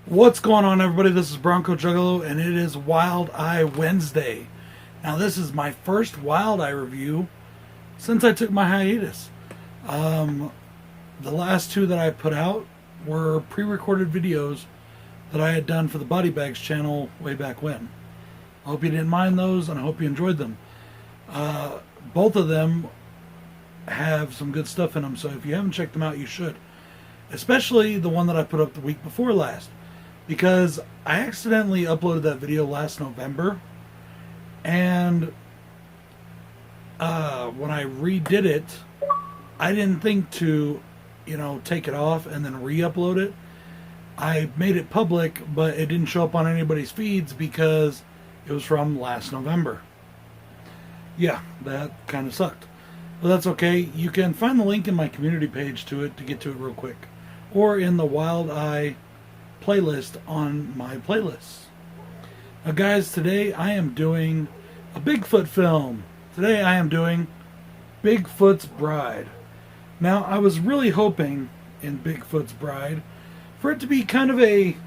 What's going on, everybody? This is Bronco Juggalo, and it is Wild Eye Wednesday. Now, this is my first Wild Eye review since I took my hiatus. The last two that I put out were pre-recorded videos that I had done for the Body Bags channel way back when. I hope you didn't mind those, and I hope you enjoyed them. Both of them have some good stuff in them, so if you haven't checked them out, you should. Especially the one that I put up the week before last. Because I accidentally uploaded that video last November, and when I redid it, I didn't think to, take it off and then re-upload it. I made it public, but it didn't show up on anybody's feeds because it was from last November. Yeah, that kind of sucked. But that's okay. You can find the link in my community page to it to get to it real quick. Or in the Wild Eye playlist on my playlists. Now guys, today I am doing a Bigfoot film. Today I am doing Bigfoot's Bride. Now I was really hoping in Bigfoot's Bride for it to be kind of a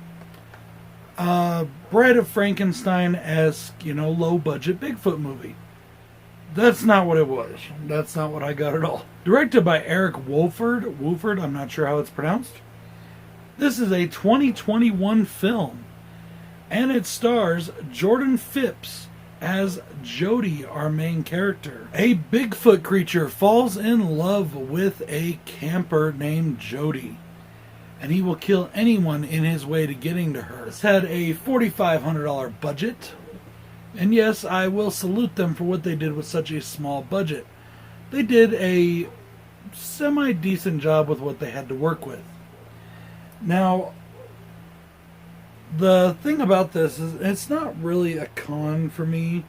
Bride of Frankenstein-esque, low budget Bigfoot movie. That's not what it was. That's not what I got at all. Directed by Eric Wolford. Wolford, I'm not sure how it's pronounced. This is a 2021 film, and it stars Jordan Phipps as Jody, our main character. A Bigfoot creature falls in love with a camper named Jody, and he will kill anyone in his way to getting to her. It's had a $4,500 budget, and yes, I will salute them for what they did with such a small budget. They did a semi-decent job with what they had to work with. Now, the thing about this is it's not really a con for me.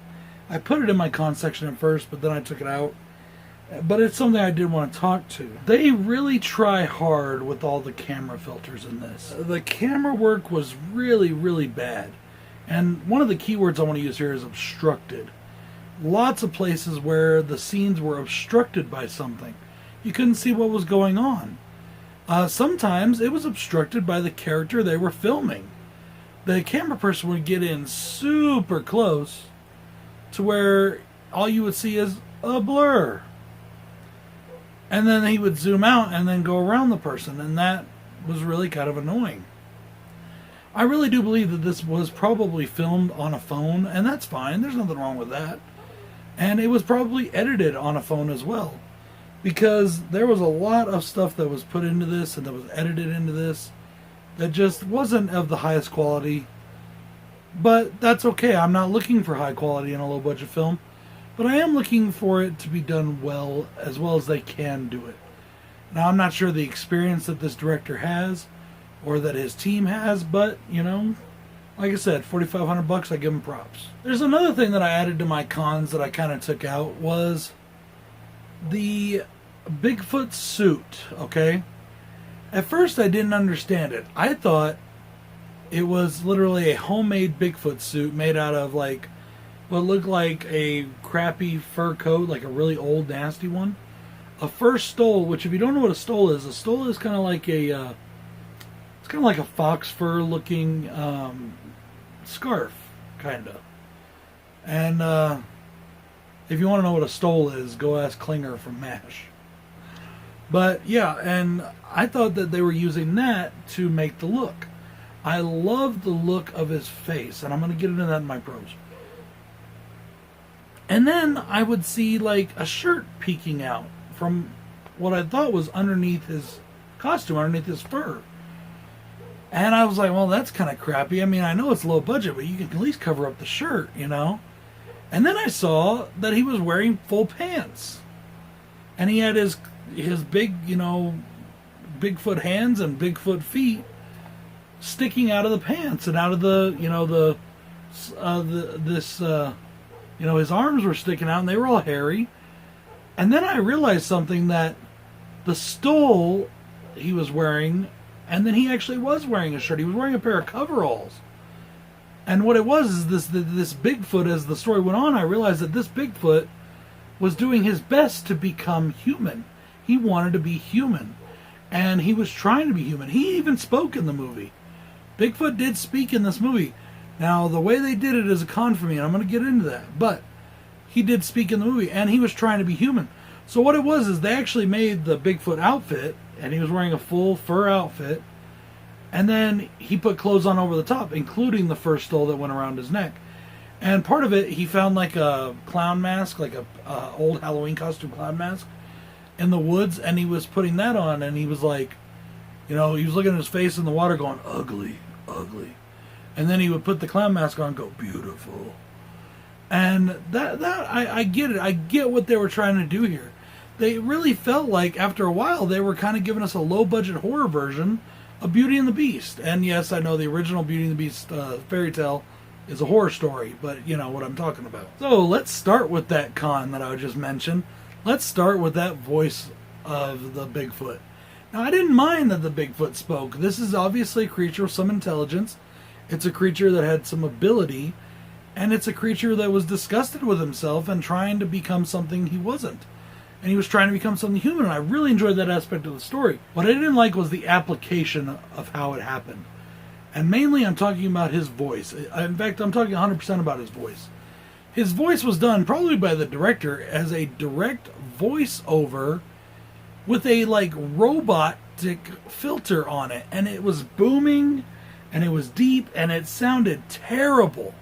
I put it in my con section at first, but then I took it out. But it's something I did want to talk to. They really try hard with all the camera filters in this. The camera work was really, really bad. And one of the keywords I want to use here is obstructed. Lots of places where the scenes were obstructed by something. You couldn't see what was going on. Sometimes it was obstructed by the character they were filming. The camera person would get in super close to where all you would see is a blur. And then he would zoom out and then go around the person, and that was really kind of annoying. I really do believe that this was probably filmed on a phone, and that's fine. There's nothing wrong with that. And it was probably edited on a phone as well. Because there was a lot of stuff that was put into this and that was edited into this that just wasn't of the highest quality. But that's okay. I'm not looking for high quality in a low budget film. But I am looking for it to be done well as they can do it. Now, I'm not sure the experience that this director has or that his team has, but, like I said, $4,500, I give him props. There's another thing that I added to my cons that I kind of took out was the Bigfoot suit, okay? At first I didn't understand it. I thought it was literally a homemade Bigfoot suit made out of like what looked like a crappy fur coat, like a really old nasty one. A fur stole, which if you don't know what a stole is kind of like a it's kind of like a fox fur looking scarf, kind of. And if you want to know what a stole is, go ask Klinger from MASH. But yeah, and I thought that they were using that to make the look. I love the look of his face, and I'm going to get into that in my pros. And then I would see like a shirt peeking out from what I thought was underneath his costume, underneath his fur. And I was like, well, that's kind of crappy. I mean, I know it's low budget, but you can at least cover up the shirt, And then I saw that he was wearing full pants. And he had his big, Bigfoot hands and Bigfoot feet sticking out of the pants and out of the, his arms were sticking out and they were all hairy. And then I realized something, that the stole he was wearing, and then he actually was wearing a shirt. He was wearing a pair of coveralls. And what it was is this Bigfoot, as the story went on, I realized that this Bigfoot was doing his best to become human. He wanted to be human. And he was trying to be human. He even spoke in the movie. Bigfoot did speak in this movie. Now, the way they did it is a con for me, and I'm going to get into that. But he did speak in the movie, and he was trying to be human. So what it was is they actually made the Bigfoot outfit, and he was wearing a full fur outfit, and then he put clothes on over the top, including the fur stole that went around his neck. And part of it, he found like a clown mask, like a old Halloween costume clown mask in the woods, and he was putting that on, and he was like, he was looking at his face in the water going, ugly, ugly. And then he would put the clown mask on and go, beautiful. And I get it. I get what they were trying to do here. They really felt like, after a while, they were kind of giving us a low-budget horror version of Beauty and the Beast. And yes, I know the original Beauty and the Beast fairy tale is a horror story, but you know what I'm talking about. So let's start with that con that I just mentioned. Let's start with that voice of the Bigfoot. Now, I didn't mind that the Bigfoot spoke. This is obviously a creature with some intelligence. It's a creature that had some ability, and it's a creature that was disgusted with himself and trying to become something he wasn't. And he was trying to become something human, and I really enjoyed that aspect of the story. What I didn't like was the application of how it happened. And mainly I'm talking about his voice. In fact, I'm talking 100% about his voice. His voice was done probably by the director as a direct voiceover with a like robotic filter on it. And it was booming, and it was deep, and it sounded terrible.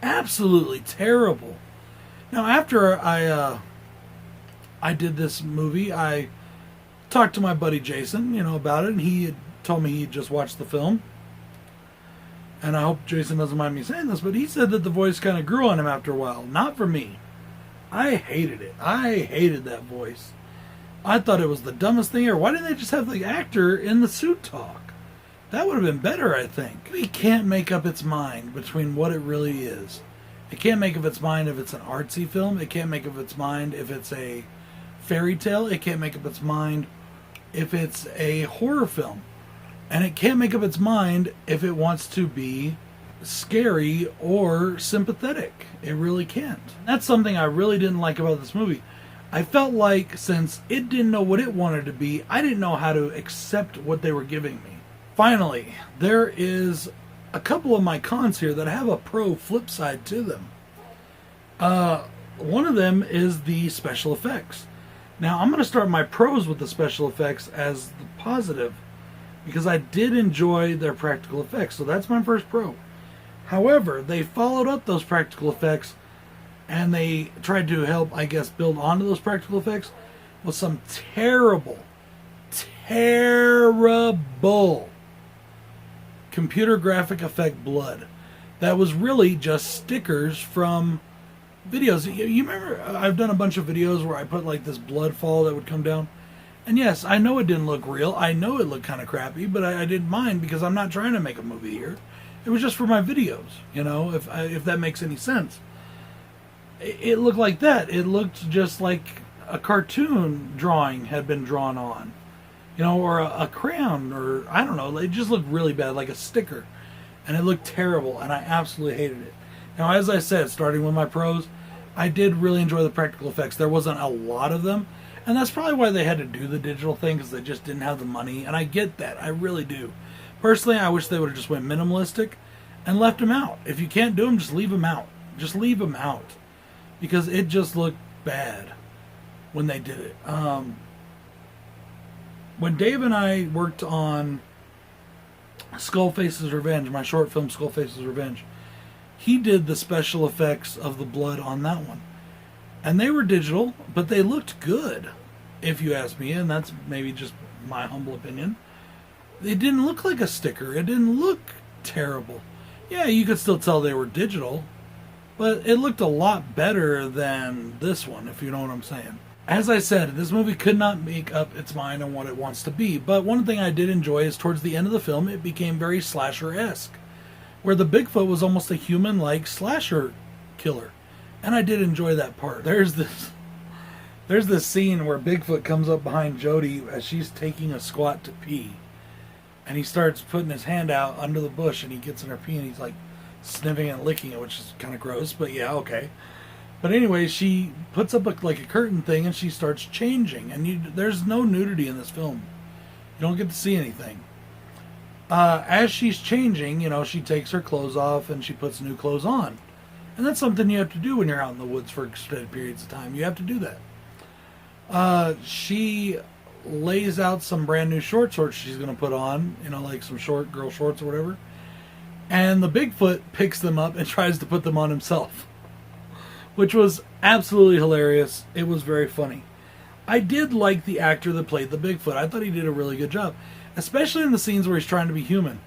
Absolutely terrible. Now, after I did this movie, I talked to my buddy Jason, about it, and he had told me he had just watched the film. And I hope Jason doesn't mind me saying this, but he said that the voice kind of grew on him after a while. Not for me. I hated it. I hated that voice. I thought it was the dumbest thing ever. Why didn't they just have the actor in the suit talk? That would have been better, I think. It can't make up its mind between what it really is. It can't make up its mind if it's an artsy film. It can't make up its mind if it's a fairy tale. It can't make up its mind if it's a horror film. And it can't make up its mind if it wants to be scary or sympathetic. It really can't. That's something I really didn't like about this movie. I felt like since it didn't know what it wanted to be, I didn't know how to accept what they were giving me. Finally, there is a couple of my cons here that have a pro flip side to them. One of them is the special effects. Now, I'm going to start my pros with the special effects as the positive, because I did enjoy their practical effects, so that's my first pro. However, they followed up those practical effects, and they tried to help, I guess, build onto those practical effects with some terrible computer graphic effect blood. That was really just stickers from videos. You remember, I've done a bunch of videos where I put like this blood fall that would come down. And yes, I know it didn't look real. I know it looked kind of crappy, but I didn't mind because I'm not trying to make a movie here. It was just for my videos, if that makes any sense. It looked like that. It looked just like a cartoon drawing had been drawn on, or a crayon, or I don't know. It just looked really bad, like a sticker. And it looked terrible, and I absolutely hated it. Now, as I said, starting with my pros, I did really enjoy the practical effects. There wasn't a lot of them. And that's probably why they had to do the digital thing, because they just didn't have the money. And I get that. I really do. Personally, I wish they would have just went minimalistic and left them out. If you can't do them, just leave them out. Just leave them out. Because it just looked bad when they did it. When Dave and I worked on Skullface's Revenge, my short film Skullface's Revenge, he did the special effects of the blood on that one. And they were digital, but they looked good, if you ask me, and that's maybe just my humble opinion. It didn't look like a sticker. It didn't look terrible. Yeah, you could still tell they were digital, but it looked a lot better than this one, if you know what I'm saying. As I said, this movie could not make up its mind on what it wants to be, but one thing I did enjoy is towards the end of the film, it became very slasher-esque, where the Bigfoot was almost a human-like slasher killer. And I did enjoy that part. There's this scene where Bigfoot comes up behind Jody as she's taking a squat to pee. And he starts putting his hand out under the bush, and he gets in her pee, and he's like sniffing and licking it, which is kind of gross, but yeah, okay. But anyway, she puts up a curtain thing, and she starts changing. And there's no nudity in this film. You don't get to see anything. as she's changing, she takes her clothes off and she puts new clothes on. And that's something you have to do when you're out in the woods for extended periods of time. You have to do that. She lays out some brand new shorts she's going to put on, like some short girl shorts or whatever. And the Bigfoot picks them up and tries to put them on himself, which was absolutely hilarious. It was very funny. I did like the actor that played the Bigfoot. I thought he did a really good job, especially in the scenes where he's trying to be human.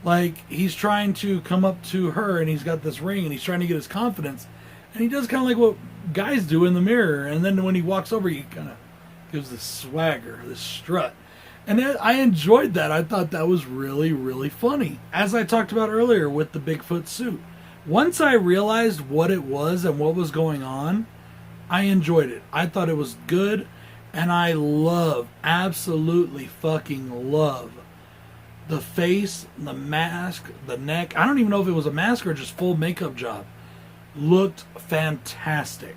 Like, he's trying to come up to her and he's got this ring and he's trying to get his confidence. And he does kind of like what guys do in the mirror. And then when he walks over, he kind of gives this swagger, this strut. And I enjoyed that. I thought that was really, really funny. As I talked about earlier with the Bigfoot suit, once I realized what it was and what was going on, I enjoyed it. I thought it was good. And I love, absolutely fucking love, the face, the mask, the neck. I don't even know if it was a mask or just full makeup job. Looked fantastic.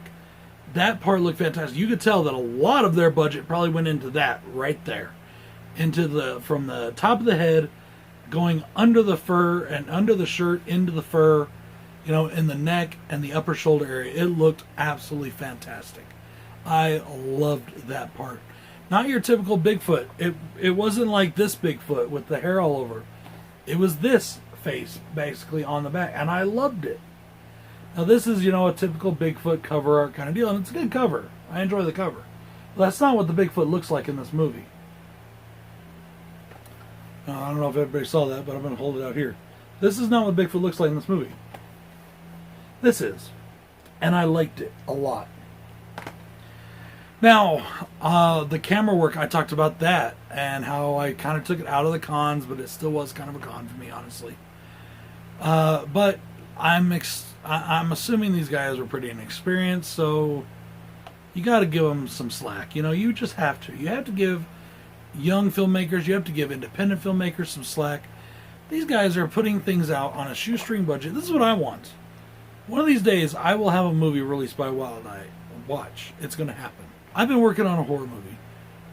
That part looked fantastic. You could tell that a lot of their budget probably went into that right there. From the top of the head, going under the fur and under the shirt into the fur, in the neck and the upper shoulder area. It looked absolutely fantastic. I loved that part. Not your typical Bigfoot. It wasn't like this Bigfoot with the hair all over. It was this face basically on the back, and I loved it. Now this is, a typical Bigfoot cover art kind of deal, and it's a good cover. I enjoy the cover. But that's not what the Bigfoot looks like in this movie. Now, I don't know if everybody saw that, but I'm going to hold it out here. This is not what Bigfoot looks like in this movie. This is. And I liked it a lot. Now, the camera work, I talked about that and how I kind of took it out of the cons, but it still was kind of a con for me, honestly. But I'm assuming these guys were pretty inexperienced, so you got to give them some slack. You just have to. You have to give young filmmakers, you have to give independent filmmakers some slack. These guys are putting things out on a shoestring budget. This is what I want. One of these days, I will have a movie released by Wild Eye. Watch. It's going to happen. I've been working on a horror movie,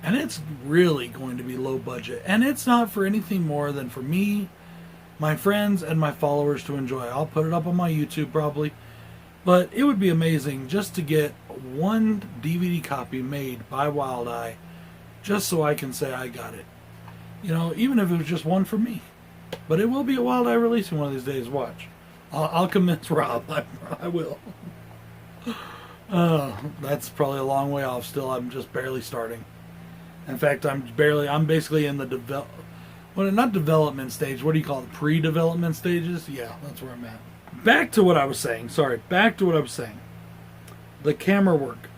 and it's really going to be low budget. And it's not for anything more than for me, my friends, and my followers to enjoy. I'll put it up on my YouTube probably. But it would be amazing just to get one DVD copy made by Wild Eye, just so I can say I got it. Even if it was just one for me. But it will be a Wild Eye releasing one of these days. Watch. I'll convince Rob. I will. That's probably a long way off still. I'm just barely starting. In fact, I'm basically in the not development stage. What do you call it? Pre-development stages? Yeah, that's where I'm at. Back to what I was saying. The camera work.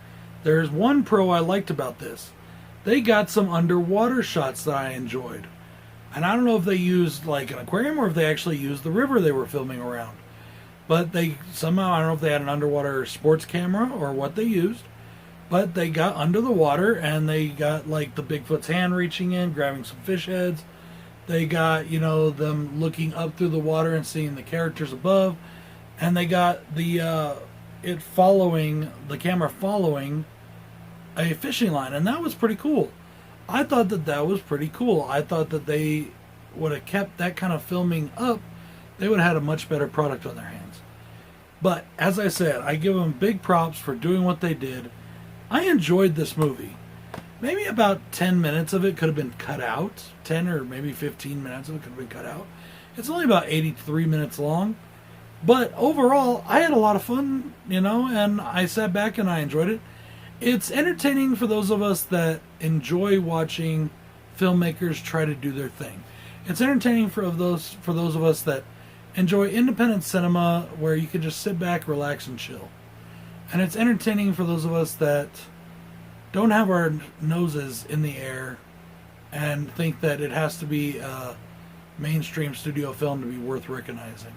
There's one pro I liked about this. They got some underwater shots that I enjoyed. And I don't know if they used like an aquarium or if they actually used the river they were filming around. But they somehow, I don't know if they had an underwater sports camera or what they used. But they got under the water and they got like the Bigfoot's hand reaching in, grabbing some fish heads. They got, them looking up through the water and seeing the characters above. And they got the camera following a fishing line, and that was pretty cool. I thought that was pretty cool. I thought that they would have kept that kind of filming up, they would have had a much better product on their hands. But as I said, I give them big props for doing what they did. I enjoyed this movie. Maybe about 10 minutes of it could have been cut out. 10 or maybe 15 minutes of it could have been cut out. It's only about 83 minutes long. But overall, I had a lot of fun, and I sat back and I enjoyed it. It's entertaining for those of us that enjoy watching filmmakers try to do their thing. It's entertaining for those of us that enjoy independent cinema where you can just sit back, relax, and chill. And it's entertaining for those of us that don't have our noses in the air and think that it has to be a mainstream studio film to be worth recognizing.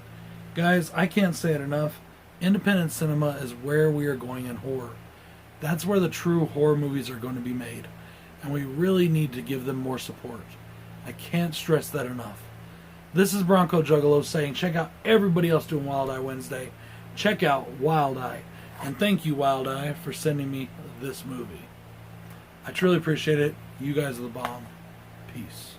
Guys, I can't say it enough. Independent cinema is where we are going in horror. That's where the true horror movies are going to be made. And we really need to give them more support. I can't stress that enough. This is Bronco Juggalo saying check out everybody else doing Wild Eye Wednesday. Check out Wild Eye. And thank you, Wild Eye, for sending me this movie. I truly appreciate it. You guys are the bomb. Peace.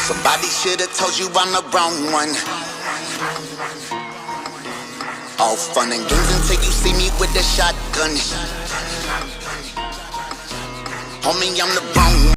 Somebody should've told you I'm the wrong one. All fun and games until you see me with the shotgun. Homie, I'm the wrong one.